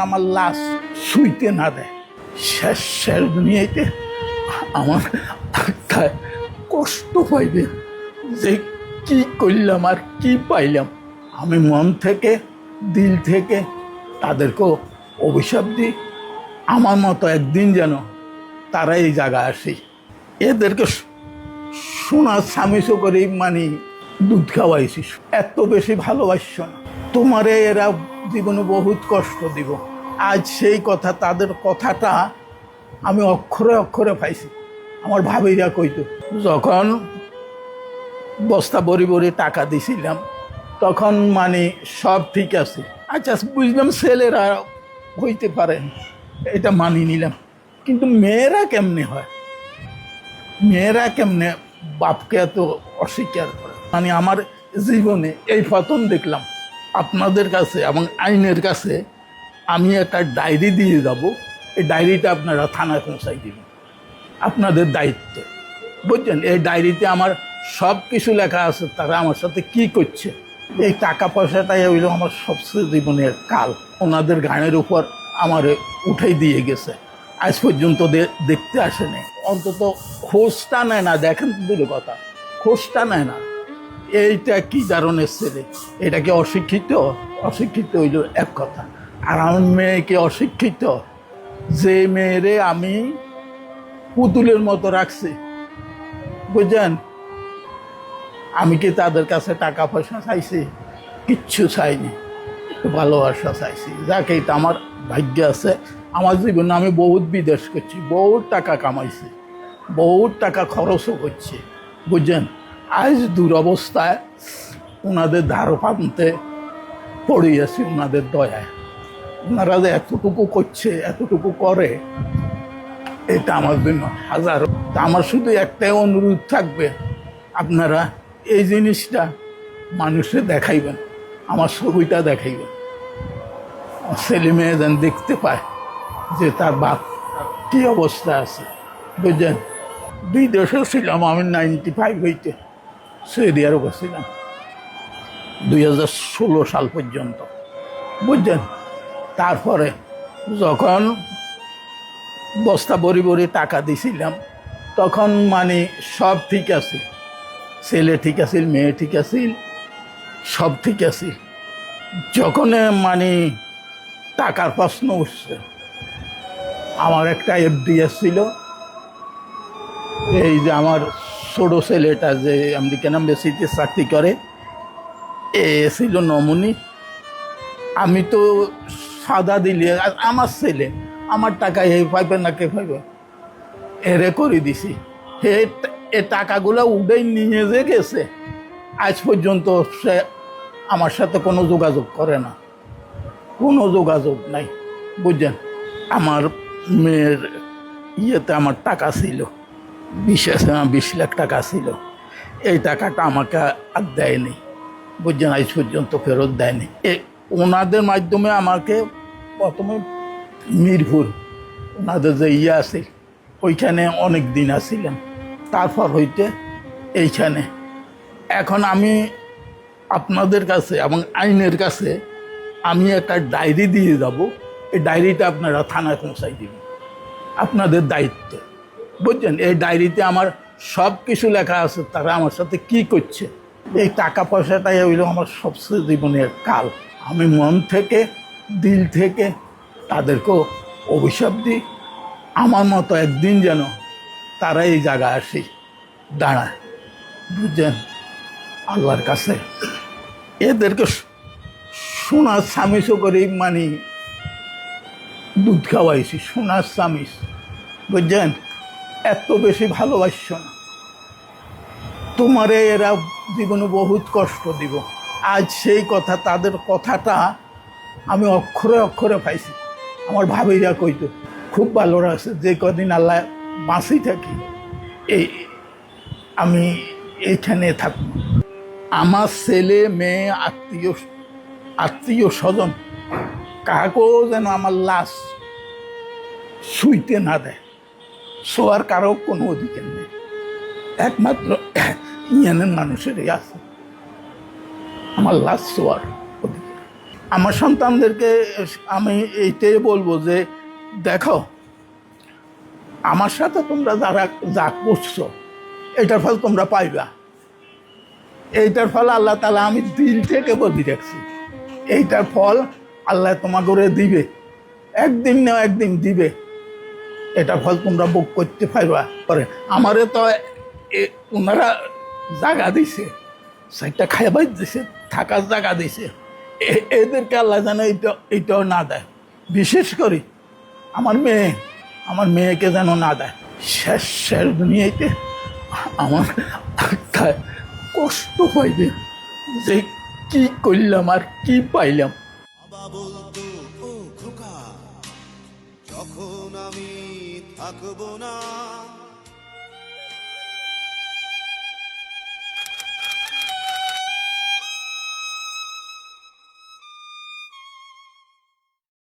আমার লাশ শুইতে না দেয়। শেষ শেষ দুনিয়াতে আমার আত্মায় কষ্ট পাইবে যে কি করলাম আর কি পাইলাম। আমি মন থেকে দিল থেকে তাদেরকেও অভিশাপ দিই, আমার মতো একদিন যেন তারা এই জায়গায় আসে। এদেরকে সোনার স্বামীসো করে মানে দুধ খাওয়াইছি, এত বেশি ভালোবাসছ না তোমারে, এরা জীবনে বহুত কষ্ট দিব। আজ সেই কথা, তাদের কথাটা আমি অক্ষরে অক্ষরে পাইছি। আমার ভাবিরা কইতো, যখন বস্তা বড়ি বড়ি টাকা দিছিলাম তখন মানে সব ঠিক আছে, আচ্ছা বুঝলাম ছেলেরা হইতে পারেন, এটা মানি নিলাম, কিন্তু মেয়েরা কেমনে হয়, মেয়েরা কেমনে বাপকে এত অস্বীকার করে। মানে আমার জীবনে এই প্রথম দেখলাম আপনাদের কাছে এবং আইনের কাছে আমি একটা ডায়েরি দিয়ে যাব, এই ডায়েরিটা আপনারা থানায় পৌঁছাই দিবেন, আপনাদের দায়িত্ব, বুঝছেন। এই ডায়েরিতে আমার সব কিছু লেখা আছে, তারা আমার সাথে কি করছে। এই টাকা পয়সাটাই হইল আমার সবচেয়ে জীবনের কাল। ওনাদের গানের উপর আমারে উঠাই দিয়ে গেছে, আজ পর্যন্ত দেখতে আসেনি, অন্তত খোঁজটা নেয় না। দেখেন তো দূরে কথা, খোঁজটা নেয় না। এইটা কি ধরনের ছেলে, এটা কি অশিক্ষিত? অশিক্ষিত হইল এক কথা, আর আমার মেয়েকে অশিক্ষিত, যে মেয়েরে আমি পুতুলের মতো রাখছি, বুঝছেন। আমি কি তাদের কাছে টাকা পয়সা চাইছি? কিচ্ছু চাইনি, ভালোবাসা চাইছি। যাকে এটা আমার ভাগ্য আছে। আমার জীবনে আমি বহুত বিদেশ করছি, বহুত টাকা কামাইছি, বহুত টাকা খরচও করছি, বুঝছেন। আজ দুরবস্থায় ওনাদের ধার পান্তে পড়িয়েছি, ওনাদের দয়ায়। ওনারা যে এতটুকু করছে, এতটুকু করে, এটা আমার জন্য হাজারো। আমার শুধু একটাই অনুরোধ থাকবে, আপনারা এই জিনিসটা মানুষে দেখাইবেন, আমার ছবিটা দেখাইবেন, ছেলে মেয়ে যেন দেখতে পায় যে তার বাপ কী অবস্থা আছে, বুঝলেন। বিদেশেও ছিলাম আমি 95 হইতে, সৌদি আরবে ছিলাম 2016 সাল পর্যন্ত, বুঝছেন। তারপরে যখন বস্তা বড়ি বড়ি টাকা দিছিলাম তখন মানে সব ঠিক আছে, ছেলে ঠিক আছে, মেয়ে ঠিক আছে, সব ঠিক আছে। যখন মানে টাকার প্রশ্ন উঠছে, আমার একটা এফডিএস ছিল, এই যে আমার ছোট ছেলেটা যে আমেরিকান এম্বাসিতে চাকরি করে, এ ছিল নমুনি। আমি তো সাদা দিলে আমার ছেলে আমার টাকা এই পাইবে না, কে পাইবে, এরে করে দিছি। এ টাকাগুলো উঠেই নিয়ে যে গেছে, আজ পর্যন্ত সে আমার সাথে কোনো যোগাযোগ করে না, কোনো যোগাযোগ নাই, বুঝছেন। আমার মেয়ের ইয়েতে আমার টাকা ছিল 20 লাখ টাকা ছিল, এই টাকাটা আমাকে আর দেয়নি, বুঝছেন, আজ পর্যন্ত ফেরত দেয়নি। ওনাদের মাধ্যমে আমাকে প্রথমে মিরপুর ওনাদের যে ইয়ে আছে ওইখানে অনেক দিন আসছিলাম, তারপর হইতে এইখানে। এখন আমি আপনাদের কাছে এবং আইনের কাছে আমি একটা ডায়েরি দিয়ে যাব, এই ডায়েরিটা আপনারা থানায় পৌঁছাই দিবেন, আপনাদের দায়িত্ব, বুঝছেন। এই ডায়েরিতে আমার সব কিছু লেখা আছে, তারা আমার সাথে কি করছে। এই টাকা পয়সাটাই হইল আমার সবচেয়ে জীবনের কাল। আমি মন থেকে দিল থেকে তাদেরকেও অভিশাপ দিই, আমার মতো একদিন যেন তারা এই জায়গায় আসে দাঁড়ায়, বুঝছেন। আল্লাহর কাছে এদেরকে সোনার স্বামীসো করে মানে দুধ খাওয়াইছি, সোনার স্বামীস, বুঝছেন। এত বেশি ভালোবাসছ না তোমারে, এরা জীবনে বহুত কষ্ট দিব। আজ সেই কথা, তাদের কথাটা আমি অক্ষরে অক্ষরে পাইছি। আমার ভাবিরা কইতো, খুব ভালো লাগছে, যে কদিন আল্লাহ বাঁচি থাকি এই আমি এইখানে থাকব। আমার ছেলে মেয়ে আত্মীয় স্বজন কাকেও যেন আমার লাশ শুইতে না দেয়, শোয়ার কারো কোনো অধিকার নেই, একমাত্র ইয়ানের মানুষেরই আছে আমার লাশ শোয়ার অধিকার। আমার সন্তানদেরকে আমি এইটাই বলবো যে দেখো, আমার সাথে তোমরা যারা যা করছো এটার ফল তোমরা পাইবা। এইটার ফল আল্লাহ তাআলা, আমি দিল থেকে বলি রাখছি, এইটার ফল আল্লাহ তোমাকে করে দিবে, একদিন না একদিন দিবে। এটা ফল তোমরা ভোগ করতে পারবা। পরে আমারে তো ওনারা জায়গা দিছে, সেটা খাইবার দিছে, থাকার জায়গা দিছে, এদেরকে আল্লাহ যেন এইটাও না দেয়। বিশেষ করে আমার মেয়েকে যেন না দেয়। শেষ দুনিয়াতে আমার আত্মায় কষ্ট পাইবে যে কি করলাম আর কি পাইলাম। বাবা বলতো, ও খোকা, যখন আমি থাকবো না